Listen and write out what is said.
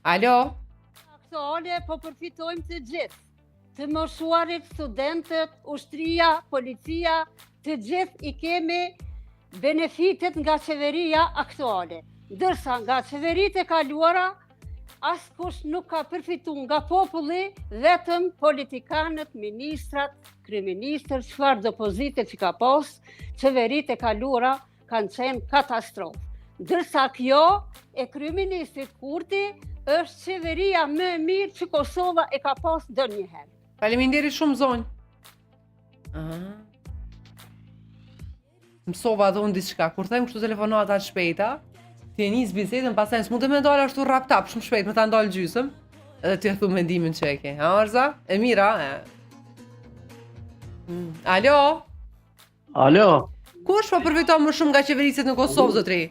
Alo? Aktuale po përfitojmë të gjithë, të moshuarit, studentët, ushtria, policia, të gjithë i kemi benefitet nga qeveria aktuale. Ndërsa nga qeveritë e kaluara, askush nuk ka përfitu nga populli, vetëm politikanët, ministrat, kryeministët, çfarë do pozite që ka pas, qeveritë e kaluara kanë qenë katastrofë. Ndërsa kjo e kryeministrit Kurti është qeveria më e mirë që Kosova e ka pas ndonjëherë. Faleminderit shumë zonjë. Mësova dhe unë diçka, kur them kështu telefonata shpejta, ti e nis bisedën, pastaj s'mund të më ndal ashtu rap-tap shumë shpejt, më ta ndal gjysëm, edhe ti e thu mendimin që e ke. Ha, Arza? E mira? Alo? Alo? Kush po përfiton më shumë nga qeverisit në Kosovë, zotri?